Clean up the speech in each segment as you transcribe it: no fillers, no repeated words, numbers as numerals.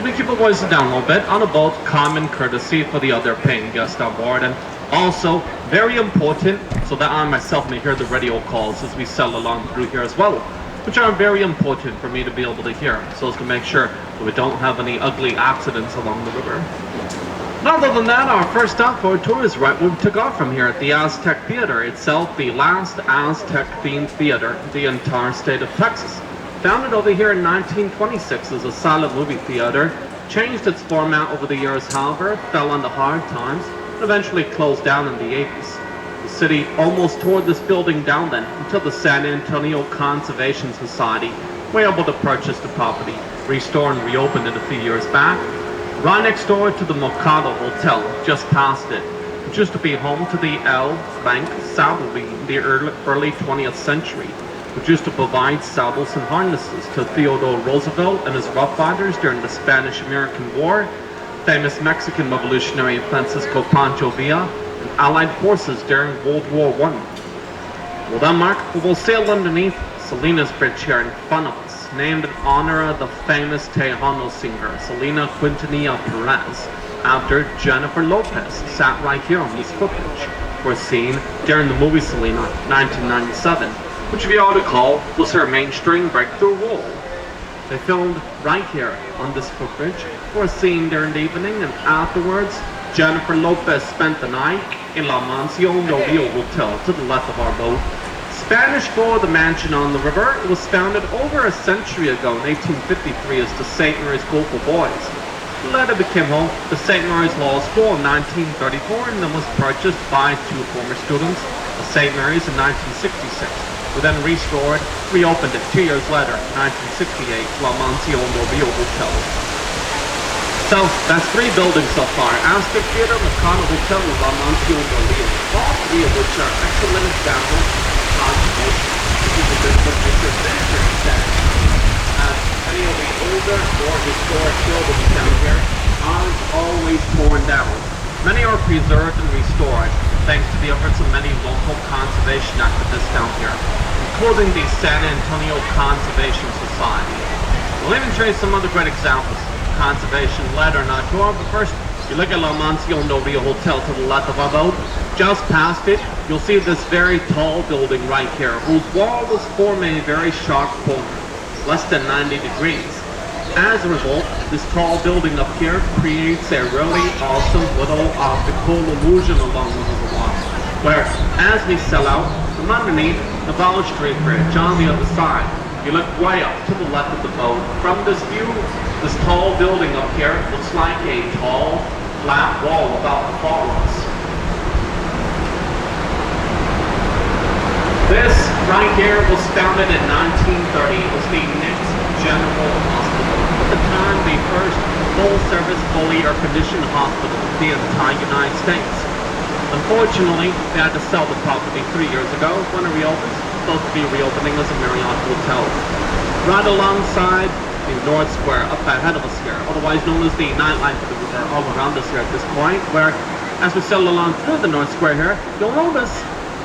Can we keep our voices down a little bit? On a boat, common courtesy for the other paying guests on board, and also very important so that I myself may hear the radio calls as we sail along through here as well, which are very important for me to be able to hear, so as to make sure that we don't have any ugly accidents along the river. And other than that, our first stop for our tour is right where we took off from here at the Aztec Theater itself, the last Aztec-themed theater in the entire state of Texas. Founded over here in 1926 as a silent movie theater, changed its format over the years, however, fell under hard times, and eventually closed down in the 80s. The city almost tore this building down then, until the San Antonio Conservation Society were able to purchase the property, restore and reopen it a few years back. Right next door to the Mercado Hotel, just past it, which used to be home to the El Bank Saddlery in the early 20th century, which used to provide saddles and harnesses to Theodore Roosevelt and his Rough Riders during the Spanish-American War, famous Mexican revolutionary Francisco Pancho Villa, and Allied forces during World War I. Well then, Mark, we'll sail underneath Selena's Bridge here in front of us, named in honor of the famous Tejano singer Selena Quintanilla Perez, after Jennifer Lopez sat right here on this footbridge. We're seen during the movie Selena, 1997, which, if you all recall, was her mainstream breakthrough role. They filmed right here on this footbridge. We're seen during the evening, and afterwards, Jennifer Lopez spent the night in La Mansión del Rio Hotel to the left of our boat. Spanish for the mansion on the river. It was founded over a century ago in 1853 as the St. Mary's School for Boys. It later became home to St. Mary's Law School in 1934 and then was purchased by two former students of St. Mary's in 1966. We then reopened it 2 years later, 1968, La Mansión del Rio Hotel. So, that's three buildings so far: Aztec Theater, Mercado Hotel, and La Mansión del Rio. All three of which are excellent examples of this is a good picture there instead. Any of the older, more historic buildings down here are always torn down. Many are preserved and restored, thanks to the efforts of many local conservation activists down here, including the San Antonio Conservation Society. We'll even show you some other great examples of conservation led or not tour, but first, you look at La Mansión del Rio Hotel to the left of our boat. Just past it, you'll see this very tall building right here, whose wall was formed a very sharp corner, less than 90 degrees. As a result, this tall building up here creates a really awesome little optical illusion along the Riverwalk, where as we sail out from underneath the balustrade bridge on the other side, you look way up to the left of the boat. From this view, this tall building up here looks like a tall, flat wall about to fall on us. This right here was founded in 1930. It was the next General Hospital. At the time, the first full-service, fully air-conditioned hospital in the entire United States. Unfortunately, they had to sell the property 3 years ago when it reopens. It's supposed to be reopening as a Marriott hotel. Right alongside the North Square up ahead of us here, otherwise known as the nightlife of the river, all around us here at this point, where as we sail along through the North Square here, you'll notice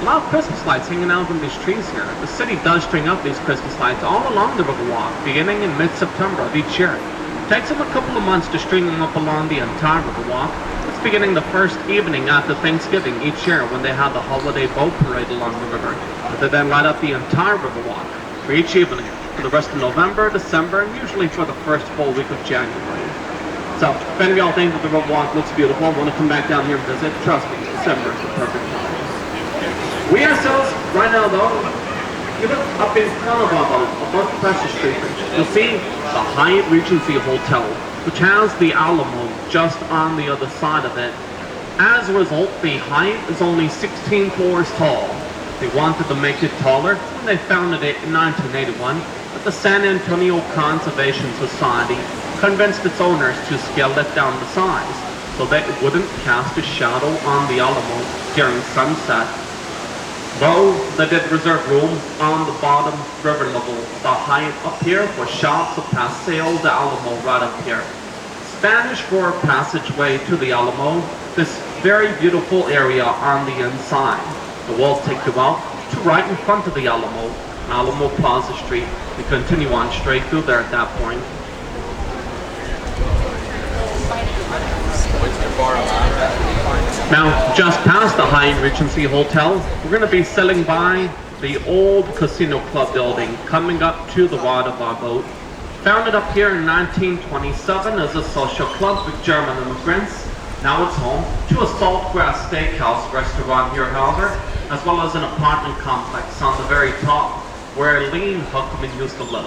a lot of Christmas lights hanging out from these trees here. The city does string up these Christmas lights all along the Riverwalk, beginning in mid-September of each year. It takes them a couple of months to string them up along the entire Riverwalk. It's beginning the first evening after Thanksgiving each year when they have the holiday boat parade along the river. But they then light up the entire Riverwalk for each evening, for the rest of November, December, and usually for the first full week of January. So, if any of y'all think that the Riverwalk looks beautiful and want to come back down here and visit, trust me, December is the perfect time. We ourselves, right now though, you look up in front of our boat, above the Precious Street Bridge, you'll see the Hyatt Regency Hotel, which has the Alamo just on the other side of it. As a result, the Hyatt is only 16 floors tall. They wanted to make it taller when they founded it in 1981, but the San Antonio Conservation Society convinced its owners to scale it down to size so that it wouldn't cast a shadow on the Alamo during sunset. Though they did reserve room on the bottom river level, the Hyatt up here for shops of Paseo de Alamo right up here. Spanish for passageway to the Alamo, this very beautiful area on the inside. The walls take you out to right in front of the Alamo, Alamo Plaza Street. We continue on straight through there at that point. Now, just past the Hyatt Regency Hotel, we're going to be sailing by the old Casino Club building, coming up to the wad of our boat. Founded up here in 1927 as a social club with German immigrants. Now it's home to a Saltgrass Steakhouse restaurant here, however, as well as an apartment complex on the very top, where Eileen Huckman used to live.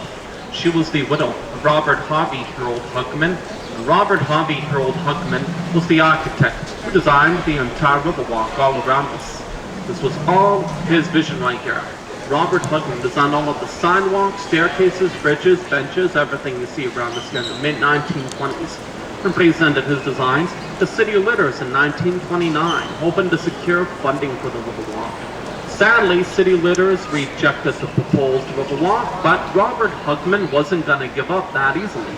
She was the widow of Robert Harvey Harold Huckman. And Robert Harvey Harold Huckman was the architect who designed the entire Riverwalk all around us. This was all his vision right here. Robert Huckman designed all of the sidewalks, staircases, bridges, benches, everything you see around us here in the mid-1920s. And presented his designs to city leaders in 1929, hoping to secure funding for the Riverwalk. Sadly, city leaders rejected the proposed Riverwalk, but Robert Huckman wasn't going to give up that easily.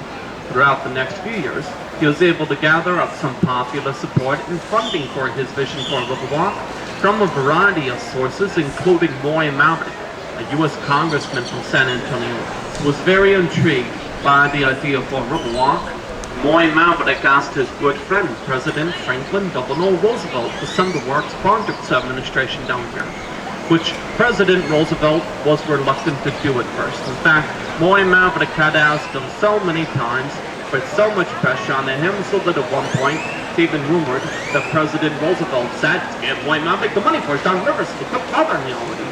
Throughout the next few years, he was able to gather up some popular support and funding for his vision for a Riverwalk from a variety of sources, including Moy Maverick, a U.S. congressman from San Antonio, who was very intrigued by the idea for a Riverwalk. Moy Maverick asked his good friend, President Franklin Delano Roosevelt, to send the Works Projects Administration down here, which President Roosevelt was reluctant to do at first. In fact, Moy Maverick had asked him so many times, put so much pressure on him, so that at one point, it's even rumored that President Roosevelt said, "Give Moy Maverick the money for his downriver, so quit bothering me already."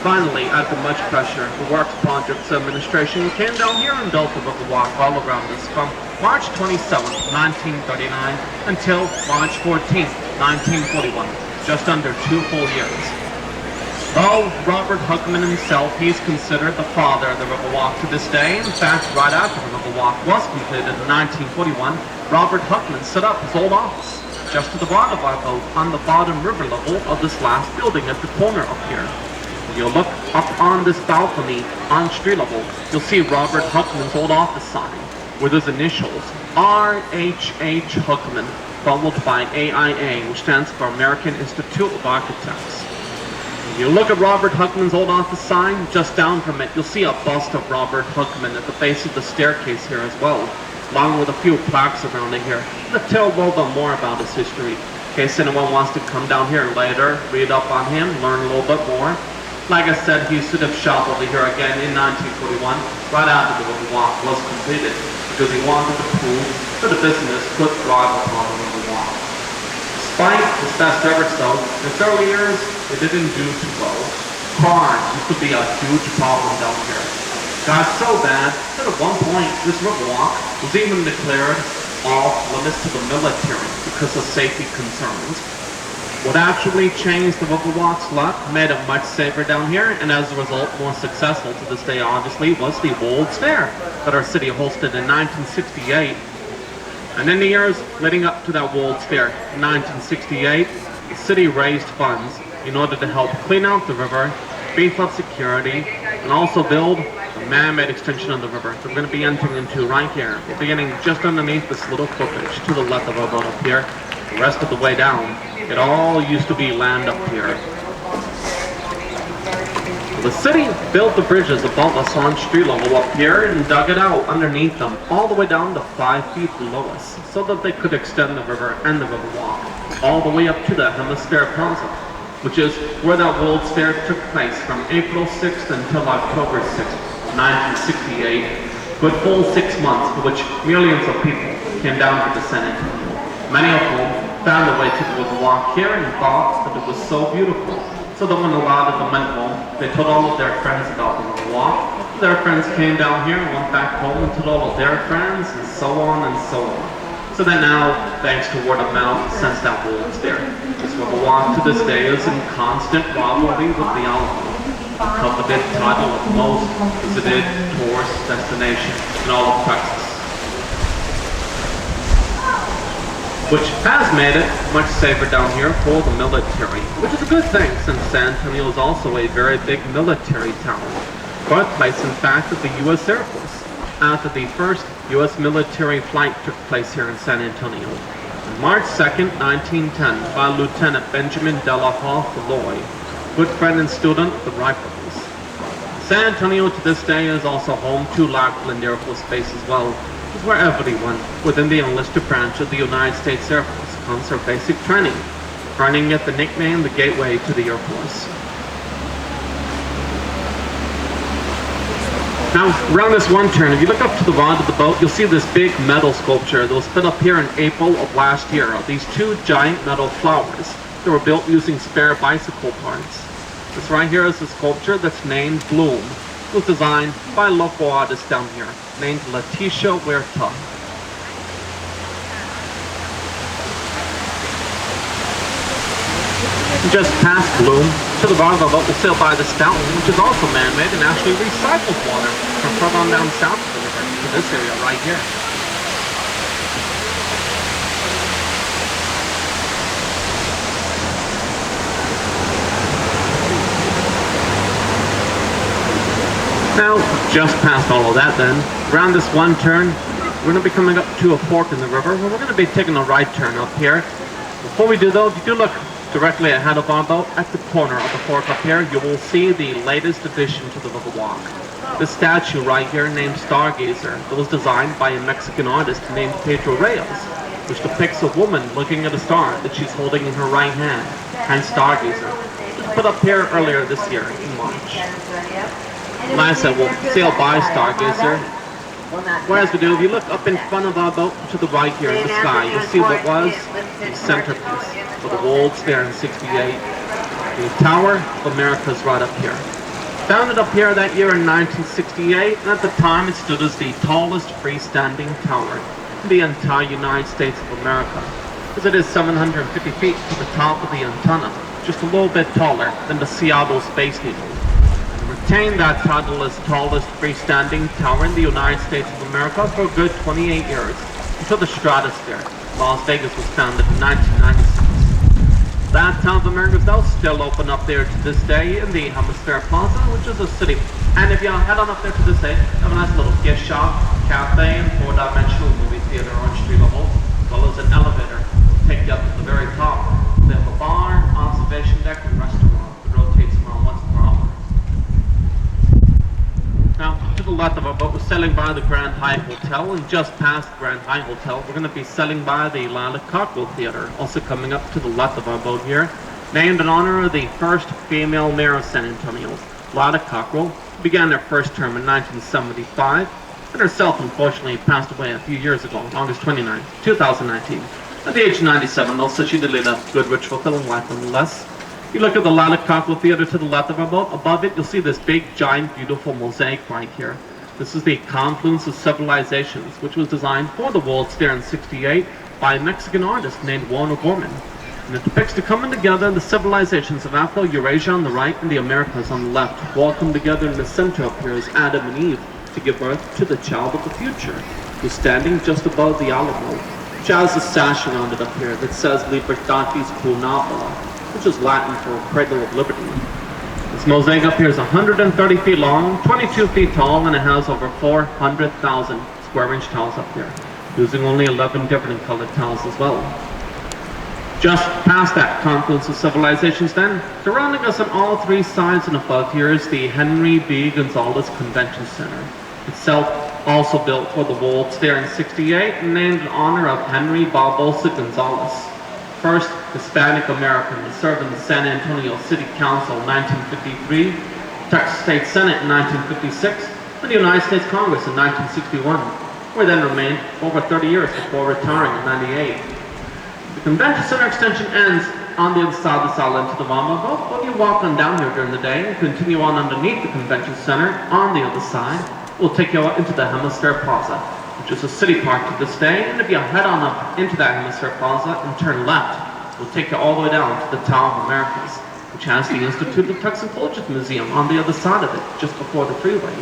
Finally, after much pressure, the Works Projects Administration came down here and built the Riverwalk all around us from March 27, 1939 until March 14, 1941, just under 2 full years. Though Robert Huckman himself, he's considered the father of the Riverwalk to this day. In fact, right after the Riverwalk was completed in 1941, Robert Huckman set up his old office just to the right of our boat on the bottom river level of this last building at the corner up here. You'll look up on this balcony on street level, you'll see Robert Huckman's old office sign with his initials, R.H.H. Huckman, followed by AIA, which stands for American Institute of Architects. If you look at Robert Huckman's old office sign, just down from it, you'll see a bust of Robert Huckman at the base of the staircase here as well, along with a few plaques around it here that tell a little bit more about his history. In case anyone wants to come down here later, read up on him, learn a little bit more. Like I said, he used to have shop over here again in 1941, right after the Riverwalk was completed, because he wanted to prove that the business could thrive upon the Riverwalk. Despite his best efforts though, in its early years, it didn't do too well. Crime used to be a huge problem down here. Got so bad that at one point, this Riverwalk was even declared off limits to the military because of safety concerns. What actually changed the Riverwalk's luck, made it much safer down here, and as a result more successful to this day obviously, was the World's Fair that our city hosted in 1968. And in the years leading up to that World's Fair in 1968, the city raised funds in order to help clean out the river, beef up security, and also build a man-made extension of the river that we're going to be entering into right here. We're beginning just underneath this little footbridge to the left of our boat up here. The rest of the way down, it all used to be land up here. The city built the bridges above us on street level up here and dug it out underneath them all the way down to 5 feet below us so that they could extend the river and the Riverwalk all the way up to the Hemisphere Plaza, which is where that World's Fair took place from April 6th until October 6th, 1968. Good full 6 months for which millions of people came down to the San Antonio. Many of whom found their way to the Riverwalk here and thought that it was so beautiful. So that when a lot of them went home, they told all of their friends about the Riverwalk. Their friends came down here and went back home and told all of their friends, and so on and so on. So that now, thanks to word of mouth, since that World's Fair, this Riverwalk to this day is in constant rivalry with the Alamo, a coveted title of most visited tourist destination in all of Texas, which has made it much safer down here for the military, which is a good thing since San Antonio is also a very big military town. Birthplace, in fact, of the U.S. Air Force, after the first U.S. military flight took place here in San Antonio. On March 2nd, 1910, by Lieutenant Benjamin Delahaw Floyd, good friend and student of the Rifles. San Antonio to this day is also home to Lackland Air Force Base as well, where everyone within the enlisted branch of the United States Air Force comes our basic training, earning it the nickname the Gateway to the Air Force. Now, around this one turn, if you look up to the rod of the boat, you'll see this big metal sculpture that was put up here in April of last year of these two giant metal flowers that were built using spare bicycle parts. This right here is a sculpture that's named Bloom. It was designed by a local artist down here named Letitia Huerta. Just past Bloom, to the bottom of the boat, we'll sail by this fountain, which is also man-made and actually recycles water from further on down south of the river to this area right here. Now, just past all of that then, around this one turn, we're going to be coming up to a fork in the river where we're going to be taking a right turn up here. Before we do though, if you do look directly ahead of our boat, at the corner of the fork up here, you will see the latest addition to the Riverwalk. This statue right here named Stargazer that was designed by a Mexican artist named Pedro Reyes, which depicts a woman looking at a star that she's holding in her right hand, hence Stargazer. It was put up here earlier this year in March. Like I said, we'll sail by Stargazer. Whereas we do, if you look up in front of our boat to the right here in the sky, you'll see what was the centerpiece for the world's fair in '68. The Tower of America is right up here. Founded up here that year in 1968, and at the time it stood as the tallest freestanding tower in the entire United States of America, as it is 750 feet to the top of the antenna, just a little bit taller than the Seattle Space Needle. Retained that title as tallest freestanding tower in the United States of America for a good 28 years, until the Stratosphere, Las Vegas, was founded in 1996. That Tower of America is though still open up there to this day in the Hemisphere Plaza, which is a city. And if you head on up there to this day, they have a nice little gift shop, cafe, and four-dimensional movie theater on street level, as well as an elevator to take you up to the very top. They have a bar, observation deck, and restaurant that rotates around once per hour. Now, to the left of our boat, we're sailing by the Grand Hyatt Hotel, and just past the Grand Hyatt Hotel, we're going to be sailing by the Lila Cockrell Theater, also coming up to the left of our boat here, named in honor of the first female mayor of San Antonio. Lila Cockrell began their first term in 1975, and herself, unfortunately, passed away a few years ago, August 29, 2019. At the age of 97, though, so she did lead a good, rich, fulfilling life nonetheless. You look at the Lila Cockrell Theater to the left of our boat. Above it, you'll see this big, giant, beautiful mosaic right here. This is the Confluence of Civilizations, which was designed for the World's Fair in '68 by a Mexican artist named Warner Gorman. And it depicts the coming together of the civilizations of Afro-Eurasia on the right and the Americas on the left, all come together in the center up here as Adam and Eve to give birth to the child of the future, who's standing just above the Alamo, which has a sash around it up here that says Libertatis Cunabula, which is Latin for Cradle of Liberty. This mosaic up here is 130 feet long, 22 feet tall, and it has over 400,000 square-inch tiles up here, using only 11 different colored tiles as well. Just past that Confluence of Civilizations then, surrounding us on all three sides and above here is the Henry B. Gonzalez Convention Center, itself also built for the World's Fair in '68 and named in honor of Henry Barbosa Gonzalez, first Hispanic American to serve in the San Antonio City Council in 1953, Texas State Senate in 1956, and the United States Congress in 1961, where he then remained over 30 years before retiring in '98. The Convention Center extension ends on the other side of this island to the Mama boat, but you walk on down here during the day and continue on underneath the Convention Center on the other side. We'll take you out into the Hemisphere Plaza, which is a city park to this day, and if you head on up into that Hemisphere Plaza and turn left, we'll take you all the way down to the Tower of Americas, which has the Institute of Toxicology Museum on the other side of it, just before the freeway.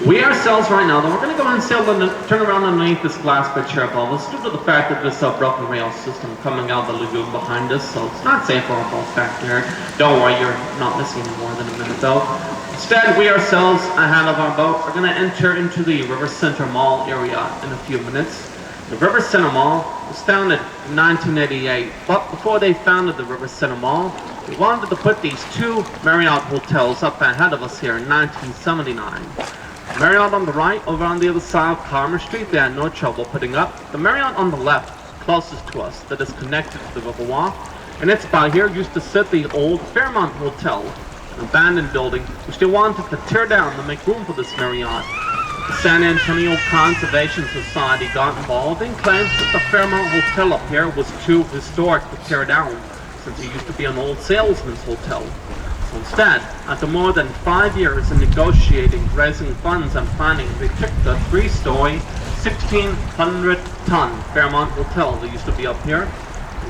We ourselves right now, though, we're going to go ahead and sail turn around underneath this glass bridge here above us due to the fact that there's a broken rail system coming out of the lagoon behind us, so it's not safe for our boats back there. Don't worry, you're not missing any more than a minute though. Instead, we ourselves, ahead of our boat, are going to enter into the River Center Mall area in a few minutes. The River Center Mall was founded in 1988, but before they founded the River Center Mall, they wanted to put these two Marriott hotels up ahead of us here in 1979. Marriott on the right, over on the other side of Commerce Street, they had no trouble putting up. The Marriott on the left closest to us that is connected to the Riverwalk. And it's by here used to sit the old Fairmont Hotel, an abandoned building which they wanted to tear down to make room for this Marriott. The San Antonio Conservation Society got involved and claimed that the Fairmont Hotel up here was too historic to tear down, since it used to be an old salesman's hotel. So instead, after more than 5 years in negotiating, raising funds and planning, they took the 3-story, 1,600-ton Fairmont Hotel that used to be up here,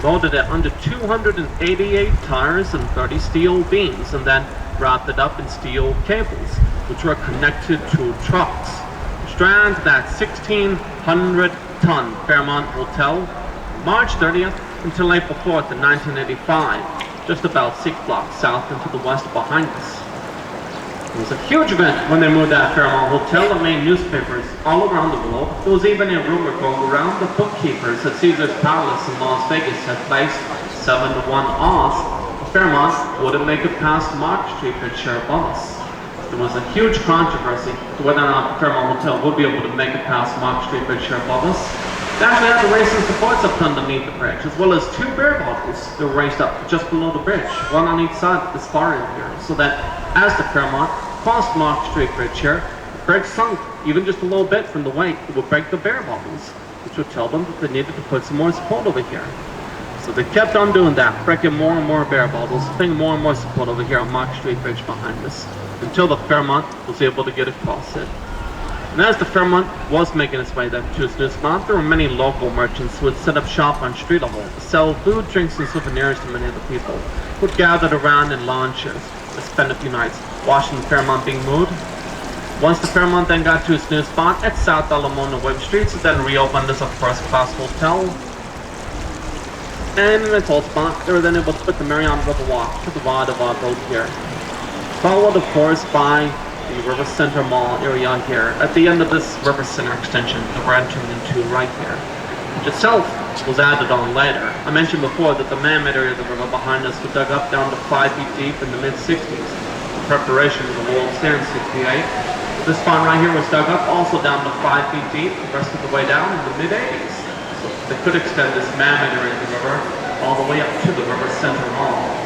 loaded it under 288 tires and 30 steel beams, and then wrapped it up in steel cables, which were connected to trucks. Strand that 1,600-ton Fairmont Hotel, March 30th until April 4th in 1985, just about 6 blocks south and to the west behind us. It was a huge event when they moved that Fairmont Hotel that made newspapers all around the world. There was even a rumor going around the bookkeepers at Caesar's Palace in Las Vegas had placed 7-1 odds the Fairmont wouldn't make it past Mark Street and share bonus. There was a huge controversy to whether or not the Fairmont Hotel would be able to make it past Mark Street and share bonus. They actually had to raise some supports up underneath the bridge, as well as 2 beer bottles that were raised up just below the bridge, one on each side of this far end here, so that as the Fairmont crossed Mark Street Bridge here, the bridge sunk even just a little bit from the weight. It would break the beer bottles, which would tell them that they needed to put some more support over here. So they kept on doing that, breaking more and more beer bottles, putting more and more support over here on Mark Street Bridge behind us, until the Fairmont was able to get across it. And as the Fairmont was making its way down to its new spot, there were many local merchants who would set up shop on street level to sell food, drinks, and souvenirs to many of the people who had gathered around in lawn chairs to spend a few nights watching the Fairmont being moved. Once the Fairmont then got to its new spot at South Alamo and Webb Streets, it then reopened as a first-class hotel. And in its old spot, they were then able to put the Marriott Riverwalk to the Riverwalk road here, followed of course by the River Center Mall area here at the end of this River Center extension that we're entering into right here, which itself was added on later. I mentioned before that the man-made area of the river behind us was dug up down to 5 feet deep in the mid-60s in preparation for the World's Fair in '68. This spot right here was dug up also down to 5 feet deep, the rest of the way down in the mid-80s. So they could extend this man-made area of the river all the way up to the River Center Mall.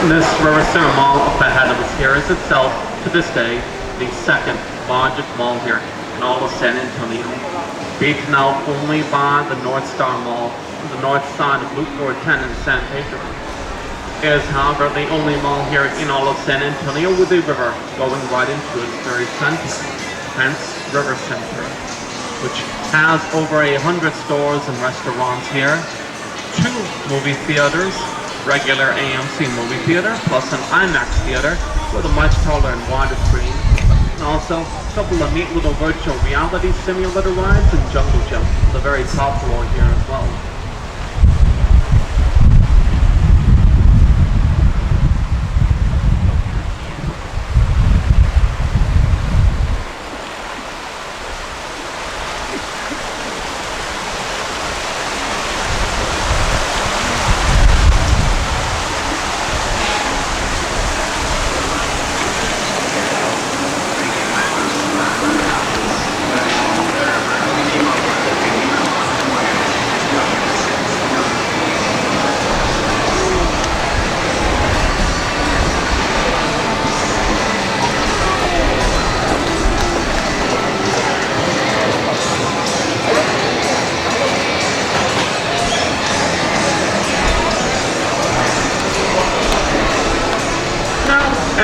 This River Center Mall up ahead of us here is itself, to this day, the second largest mall here in all of San Antonio, beaten out only by the North Star Mall on the north side of Loop 410 in San Pedro. It is, however, the only mall here in all of San Antonio with a river going right into its very center, hence River Center, which has over 100 stores and restaurants here, 2 movie theaters, regular AMC movie theater, plus an IMAX theater with a much taller and wider screen, and also a couple of neat little virtual reality simulator rides and jungle gym on the very top floor here as well.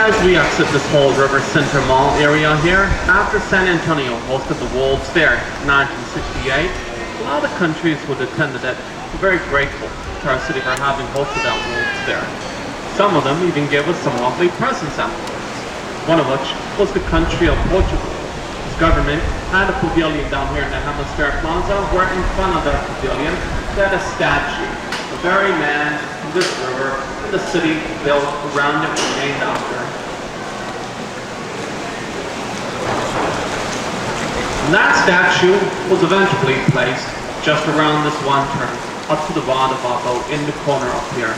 As we exit this whole River Center Mall area here, after San Antonio hosted the World's Fair in 1968, a lot of countries who attended it were very grateful to our city for having hosted that World's Fair. Some of them even gave us some lovely presents afterwards, one of which was the country of Portugal. Its government had a pavilion down here in the Hemisphere Plaza, where in front of that pavilion they had a statue, the very man in this river the city built around it was named after. And that statue was eventually placed just around this one turn, up to the Riverwalk in the corner up here.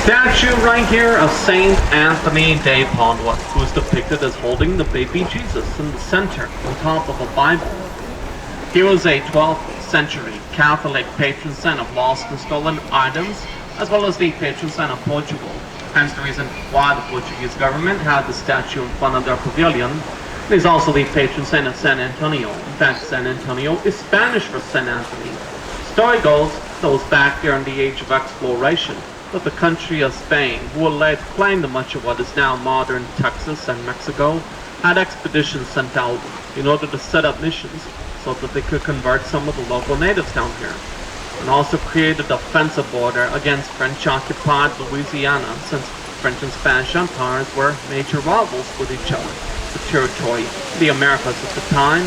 Statue right here of Saint Anthony de Padua, who is depicted as holding the baby Jesus in the center on top of a Bible. He was a 12th century Catholic patron saint of lost and stolen items, as well as the patron saint of Portugal. Hence the reason why the Portuguese government had the statue in front of their pavilion. He's also the patron saint of San Antonio. In fact, San Antonio is Spanish for San Anthony. Story goes back during the age of exploration, that the country of Spain, who laid claim to much of what is now modern Texas and Mexico, had expeditions sent out in order to set up missions so that they could convert some of the local natives down here, and also create a defensive border against French-occupied Louisiana, since French and Spanish empires were major rivals with each other. The territory, the Americas at the time.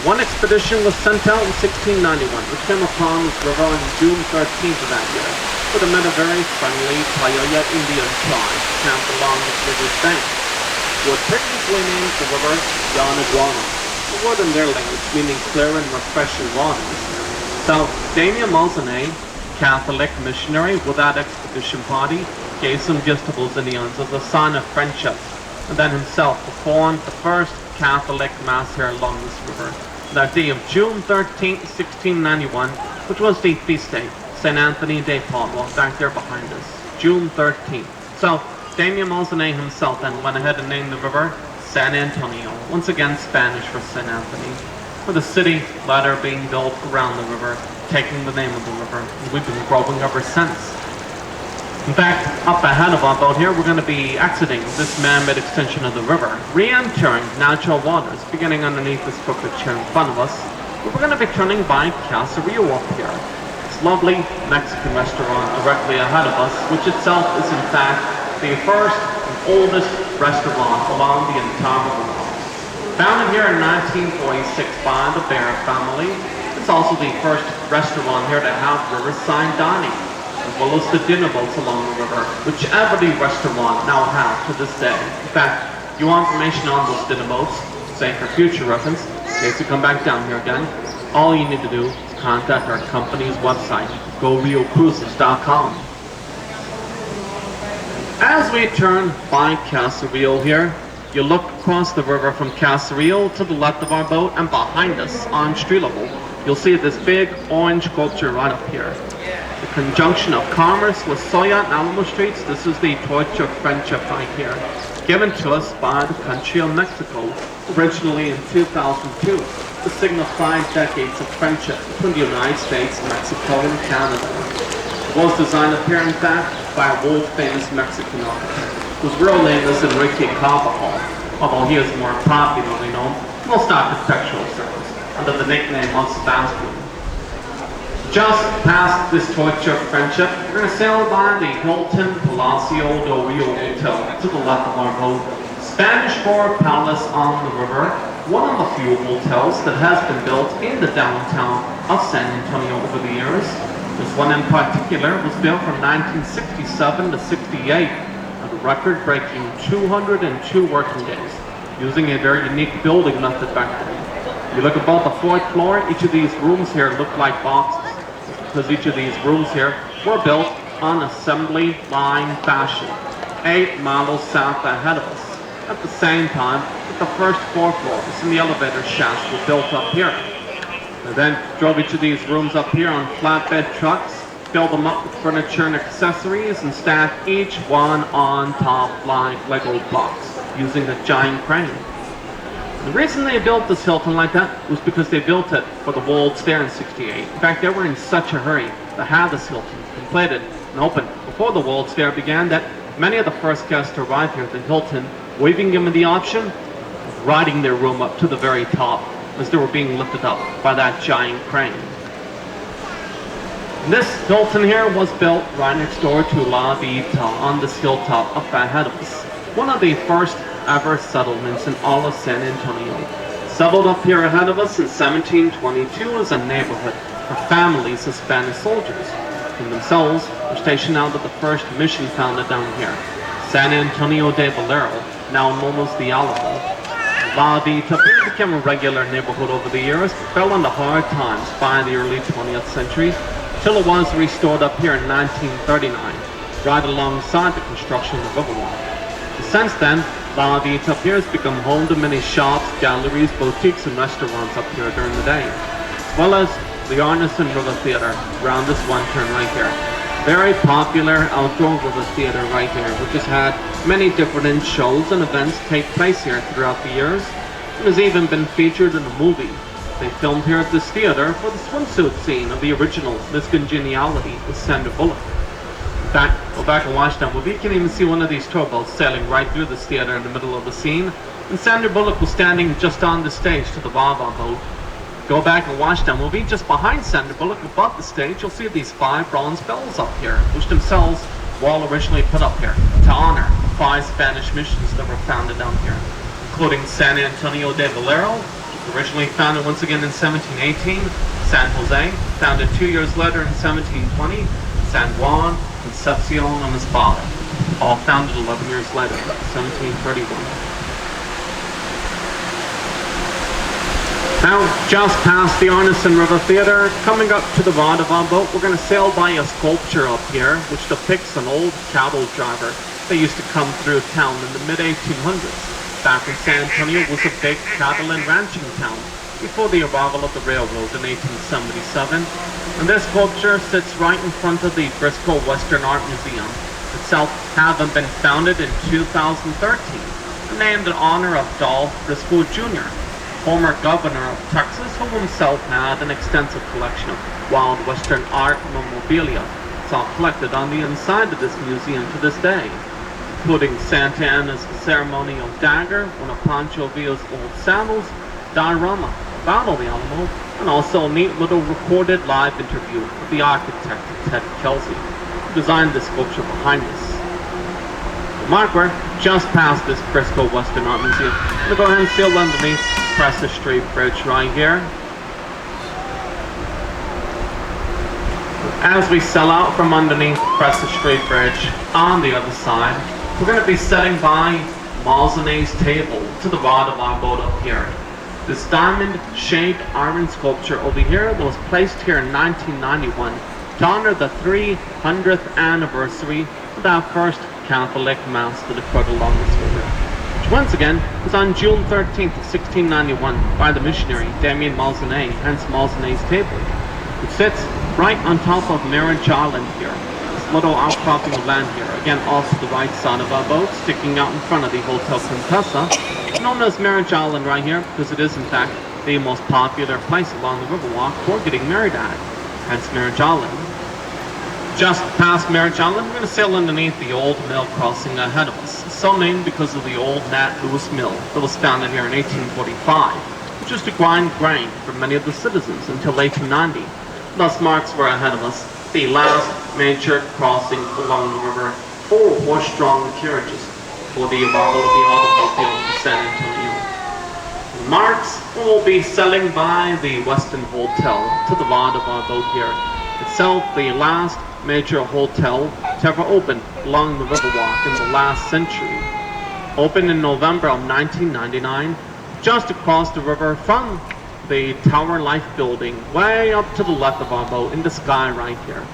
One expedition was sent out in 1691, which came upon this river on June 13th of that year, where they met a very friendly Payoya Indian tribe camped along the river's bank, who had previously named the river Yanaguana, a word in their language meaning clear and refreshing waters. So, Damien Mosinay, Catholic missionary with that expedition party, gave some gifts to those Indians as a sign of friendship, and then himself performed the first Catholic Mass here along this river, that day of June 13, 1691, which was the feast day, St. Anthony de Padua, back there behind us, June 13th. So, Damien Mosinay himself then went ahead and named the river San Antonio, once again Spanish for St. Anthony, with a city later being built around the river, taking the name of the river, and we've been growing ever since. In fact, up ahead of our boat here, we're going to be exiting this man-made extension of the river, re-entering natural waters, beginning underneath this crooked chair in front of us. But we're going to be turning by Caserio up here. This lovely Mexican restaurant directly ahead of us, which itself is in fact the first and oldest restaurant along the entire river. Founded here in 1946 by the Bear family, it's also the first restaurant here to have riverside dining, as well as the dinner boats along the river, which every restaurant now has to this day. In fact, if you want information on those dinner boats, say for future reference, in case you come back down here again, all you need to do is contact our company's website, GoRioCruises.com. As we turn by Caserio here, you look across the river from Caserio to the left of our boat, and behind us, on street level, you'll see this big orange sculpture right up here. The conjunction of commerce with Soya and Alamo Streets. This is the torch of friendship right here, given to us by the country of Mexico, originally in 2002, to signify decades of friendship between the United States, Mexico, and Canada. It was designed up here, in fact, by a world-famous Mexican architect, whose real name is Enrique Carvajal, although he is more popularly known in most architectural circles under the nickname of Sebastian. Just past this torch of friendship, we're going to sail by the Hilton Palacio del Rio Hotel to the left of our boat. Spanish for palace on the river, one of the few hotels that has been built in the downtown of San Antonio over the years. This one in particular was built from 1967 to 68, at a record-breaking 202 working days, using a very unique building method back then. You look above the fourth floor, each of these rooms here look like boxes, because each of these rooms here were built on assembly line fashion, 8 miles south ahead of us. At the same time, that the first 4 floors and the elevator shafts were built up here. They then drove each of these rooms up here on flatbed trucks, filled them up with furniture and accessories, and stacked each one on top like Lego blocks, using a giant crane. The reason they built this Hilton like that was because they built it for the World's Fair in '68. In fact, they were in such a hurry to have this Hilton completed and open before the World's Fair began that many of the first guests to arrive here at the Hilton were even given the option of riding their room up to the very top as they were being lifted up by that giant crane. This Hilton here was built right next door to La Vita on this hilltop up ahead of us. One of the first ever settlements in all of San Antonio. Settled up here ahead of us in 1722 as a neighborhood for families of Spanish soldiers, who themselves were stationed out at the first mission founded down here, San Antonio de Valero, now known as the Alamo. La Vita became a regular neighborhood over the years, but fell into hard times by the early 20th century, till it was restored up here in 1939. right alongside the construction of the Riverwalk. Since then, La Vita up here has become home to many shops, galleries, boutiques and restaurants up here during the day, as well as the Arneson River Theatre around this one turn right here. Very popular outdoor river theatre right here, which has had many different shows and events take place here throughout the years, and has even been featured in a movie they filmed here at this theatre for the swimsuit scene of the original Miss Congeniality with Sandra Bullock. Go back and watch that movie. You can even see one of these tour boats sailing right through this theatre in the middle of the scene, and Sandra Bullock was standing just on the stage to the Baba boat. Go back and watch that movie. Just behind Sandra Bullock, above the stage, you'll see these 5 bronze bells up here, which themselves were all originally put up here to honor the 5 Spanish missions that were founded down here, including San Antonio de Valero, originally founded once again in 1718, San Jose, founded 2 years later in 1720, San Juan, Concepcion and Espada, all founded 11 years later, 1731. Now, just past the Arneson River Theatre, coming up to the Vaudeville boat, we're going to sail by a sculpture up here, which depicts an old cattle driver that used to come through town in the mid-1800s. Back when San Antonio was a big cattle and ranching town, before the arrival of the railroad in 1877. And this sculpture sits right in front of the Briscoe Western Art Museum, itself having been founded in 2013, and named in honor of Dolph Briscoe Jr., former governor of Texas, who himself had an extensive collection of wild Western art memorabilia. It's all collected on the inside of this museum to this day, including Santa Anna's ceremonial dagger, one of Pancho Villa's old saddles, diorama of Battle of the Alamo, and also a neat little recorded live interview with the architect Ted Kelsey, who designed this sculpture behind us. Mark, we're just past this Briscoe Western Art Museum. I'm going to go ahead and sail underneath Presa Street Bridge right here. As we sail out from underneath Presa Street Bridge on the other side, we're going to be setting by Malzenet's table to the rod of our boat up here. This diamond-shaped iron sculpture over here that was placed here in 1991 to honor the 300th anniversary of our first Catholic Mass that occurred along this river, which once again was on June 13th of 1691 by the missionary Damien Malzenet, hence Malzenet's table. It sits right on top of Marriage Island here, this little outcropping of land here, again off to the right side of our boat, sticking out in front of the Hotel Contessa, known as Marriage Island right here because it is in fact the most popular place along the Riverwalk for getting married at, hence Marriage Island. Just past Marriage Island, we're going to sail underneath the old mill crossing ahead of us. It's so named because of the old Nat Lewis Mill that was founded here in 1845, which was to grind grain for many of the citizens until 1890. Thus marks were ahead of us the last major crossing along the river for horse-drawn carriages for the arrival of the automobile to San Antonio. Marks will be sailing by the Westin Hotel to the rod of our boat here. Itself the last major hotel to ever open along the Riverwalk in the last century. Opened in November of 1999, just across the river from the Tower Life building, way up to the left of our boat in the sky right here.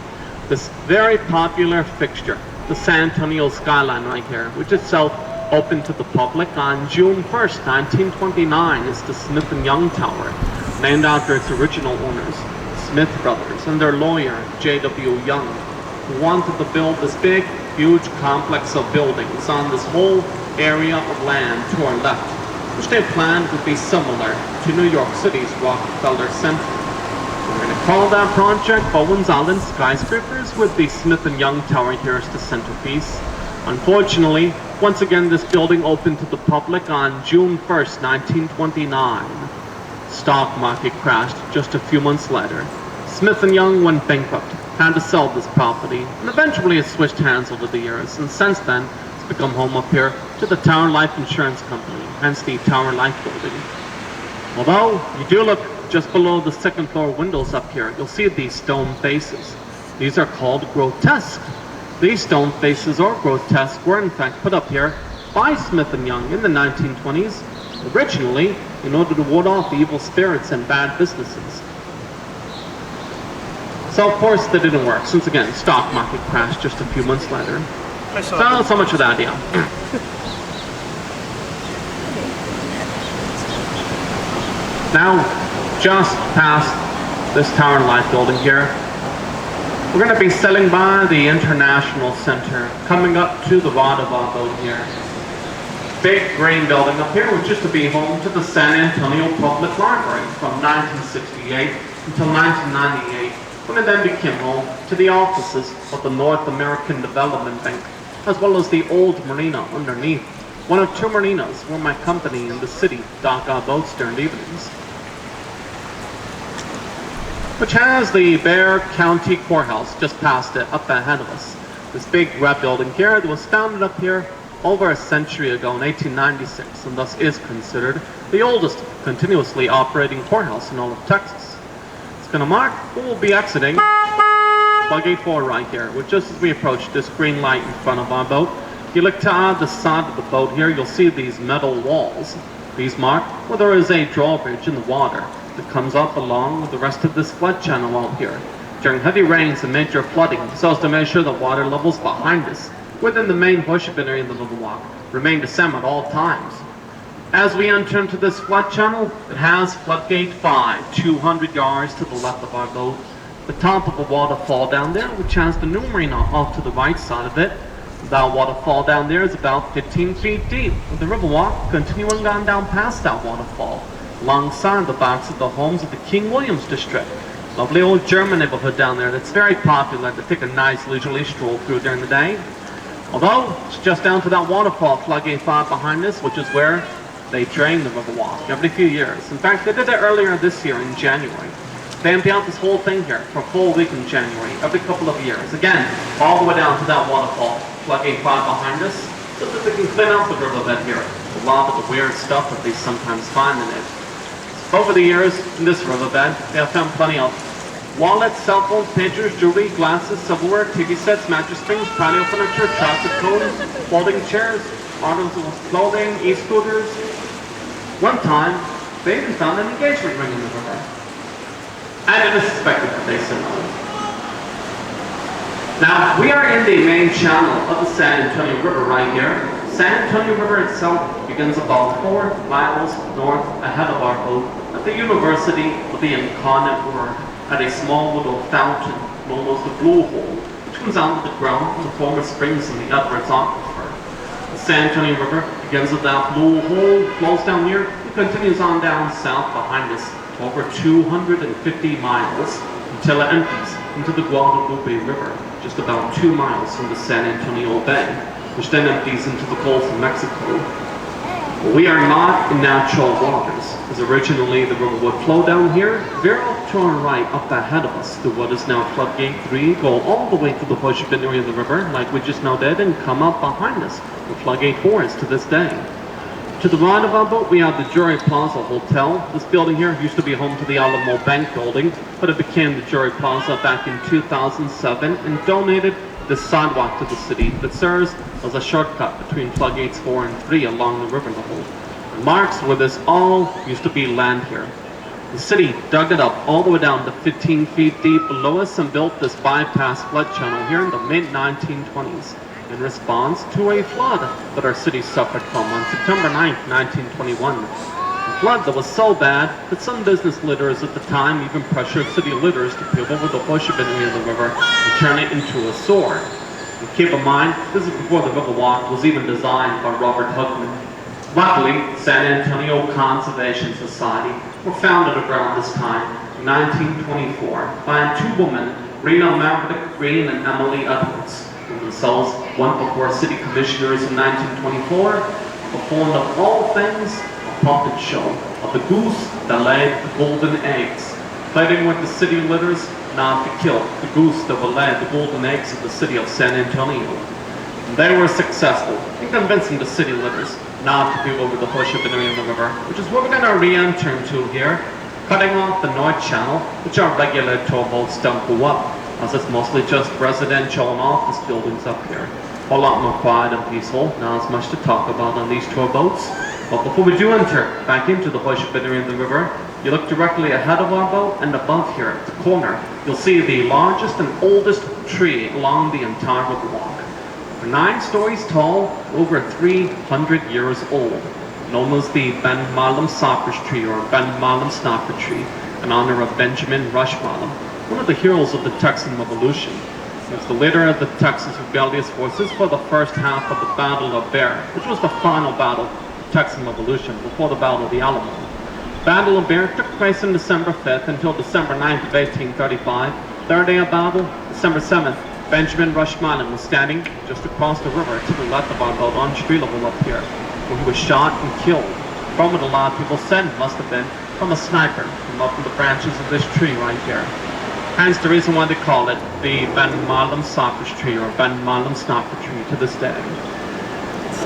This very popular fixture, the San Antonio skyline right here, which itself opened to the public on June 1st, 1929, is the Smith & Young Tower, named after its original owners, Smith Brothers, and their lawyer, J.W. Young, who wanted to build this big, huge complex of buildings on this whole area of land to our left, which they planned would be similar to New York City's Rockefeller Center. We're going to call that project Bowen's Island Skyscrapers, with the Smith & Young Tower here as the centerpiece. Unfortunately, once again, this building opened to the public on June 1st, 1929. Stock market crashed just a few months later. Smith & Young went bankrupt, had to sell this property, and eventually it switched hands over the years, and since then, it's become home up here to the Tower Life Insurance Company, hence the Tower Life building. Although, you do look just below the second floor windows up here, you'll see these stone faces. These are called grotesque. These stone faces, or grotesque, were in fact put up here by Smith & Young in the 1920s, originally in order to ward off evil spirits and bad businesses. So of course that didn't work, since again, stock market crashed just a few months later. So not so much of that idea. Now, just past this Tower and Light building here, we're going to be sailing by the International Center, coming up to the Riverwalk boat here. Big green building up here, which used to be home to the San Antonio Public Library from 1968 until 1998, when it then became home to the offices of the North American Development Bank, as well as the old marina underneath. One of two marinas where my company in the city dock our boats during the evenings, which has the Bexar County Courthouse just past it, up ahead of us. This big red building here that was founded up here over a century ago in 1896, and thus is considered the oldest continuously operating courthouse in all of Texas. It's going to mark who will be exiting Floodgate 4 right here, which just as we approach this green light in front of our boat, if you look to the side of the boat here, you'll see these metal walls. These mark where there is a drawbridge in the water that comes up along with the rest of this flood channel out here during heavy rains and major flooding, so as to make sure the water levels behind us within the main worship area in the Riverwalk remain the same at all times. As we enter into this flood channel, it has Floodgate 5, 200 yards to the left of our boat. The top of a waterfall down there, which has the new marina off to the right side of it. That waterfall down there is about 15 feet deep, with the Riverwalk continuing on down past that waterfall, alongside the backs of the homes of the King Williams district. Lovely old German neighborhood down there that's very popular to take a nice leisurely stroll through during the day. Although, it's just down to that waterfall, Floodgate 5 behind us, which is where they drain the Riverwalk every few years. In fact, they did it earlier this year in January. They empty out this whole thing here for a full week in January, every couple of years. Again, all the way down to that waterfall, Floodgate 5 behind us, so that they can clean out the riverbed here. A lot of the weird stuff that they sometimes find in it. Over the years, in this riverbed, they have found plenty of wallets, cell phones, pagers, jewelry, glasses, silverware, TV sets, mattress springs, patio furniture, traffic cones, folding chairs, articles of clothing, e-scooters. One time, they even found an engagement ring in the river. I didn't suspect it, but they said no. Now, we are in the main channel of the San Antonio River right here. San Antonio River itself begins about 4 miles north ahead of our boat at the University of the Incarnate Word, at a small little fountain known as the Blue Hole, which comes out of the ground from the former springs in the Edwards Aquifer. The San Antonio River begins at that Blue Hole, flows down here, and continues on down south behind us to over 250 miles until it empties into the Guadalupe River, just about 2 miles from the San Antonio Bay, which then empties into the Gulf of Mexico. We are not in natural waters, as originally the river would flow down here, veer off to our right up ahead of us through what is now Floodgate 3, go all the way to the worshiping area of the river, like we just now did, and come up behind us, where Floodgate 4 is to this day. To the right of our boat, we have the Jury Plaza Hotel. This building here used to be home to the Alamo Bank building, but it became the Jury Plaza back in 2007 and donated this sidewalk to the city that serves as a shortcut between Floodgates 4 and 3 along the river level. It marks where this all used to be land here. The city dug it up all the way down to 15 feet deep below us and built this bypass flood channel here in the mid-1920s in response to a flood that our city suffered from on September 9, 1921. A flood that was so bad that some business leaders at the time even pressured city leaders to pave over the worshiping area of the river and turn it into a sword. And keep in mind, this is before the Riverwalk was even designed by Robert Hookman. Luckily, San Antonio Conservation Society were founded around this time, in 1924, by two women, Rena Maverick Green and Emily Edwards, who themselves went before city commissioners in 1924, performed of all things a puppet show of the goose that laid the golden eggs, pleading with the city leaders not to kill the goose that will lay the golden eggs of the city of San Antonio. And they were successful in convincing the city leaders not to pave over the worshiping area of the river, which is what we're going to re-enter into here, cutting off the North Channel, which our regular tour boats don't go up, as it's mostly just residential and office buildings up here. A lot more quiet and peaceful, not as much to talk about on these tour boats. But before we do enter back into the worshiping area of the river, You look directly ahead of our boat, and above here at the corner, you'll see the largest and oldest tree along the entire Riverwalk. 9 stories tall, over 300 years old, known as the Ben Malam Cypress tree or Ben Malam snapper tree, in honor of Benjamin Rush Malam, one of the heroes of the Texan Revolution. He was the leader of the Texas rebellious forces for the first half of the Battle of Bear, which was the final battle of the Texan Revolution before the Battle of the Alamo. Battle of Bear took place on December 5th until December 9th of 1835. Third day of battle, December 7th, Benjamin Rush Malam was standing just across the river to the left of our boat on street level up here, where he was shot and killed from what a lot of people said must have been from a sniper from up in the branches of this tree right here. Hence the reason why they call it the Ben Malam Cypress tree or Ben Malam snapper tree to this day.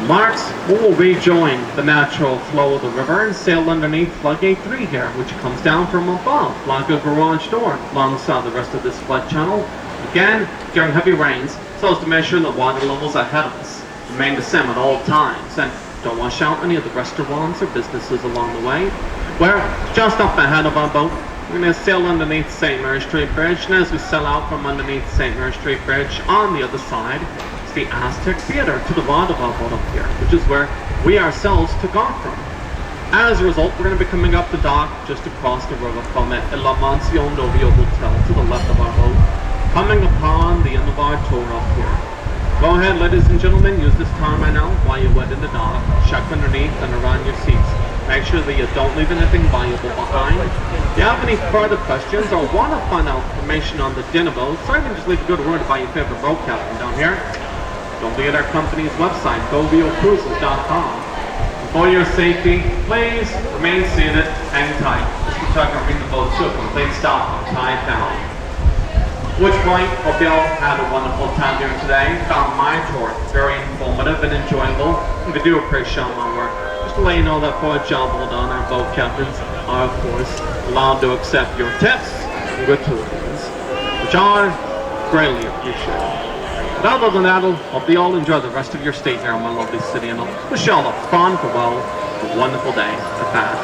Marks will rejoin the natural flow of the river and sail underneath Floodgate 3 here, which comes down from above, like a garage door, alongside the rest of this flood channel. Again, during heavy rains, so as to make sure the water levels ahead of us remain the same at all times, and don't wash out any of the restaurants or businesses along the way. We're just up ahead of our boat. We're going to sail underneath St. Mary Street Bridge, and as we sail out from underneath St. Mary Street Bridge, on the other side, it's the Aztec Theater to the right of our boat up here, which is where we ourselves took off from. As a result, we're going to be coming up the dock just across the river from it, El La Mansión Novio Hotel to the left of our boat, coming upon the end of our tour up here. Go ahead, ladies and gentlemen, use this time right now while you're wet in the dock. Check underneath and around your seats. Make sure that you don't leave anything valuable behind. If you have any further questions or want to find out information on the dinner boats, or even just leave a good word about your favorite boat captain down here, don't forget our company's website, goviocruises.com. For your safety, please remain seated, hang tight. Just protect and bring the boat to a complete stop and tie it down. Which point, hope you all had a wonderful time here today. Found my tour very informative and enjoyable. And we do appreciate my work. Just to let you know that for a job well done, our boat captains are, of course, allowed to accept your tips and gratuities, which are greatly appreciated. But other than that, I hope you all enjoy the rest of your stay here in my lovely city, and I'll wish you all a fun, farewell, a wonderful day at that.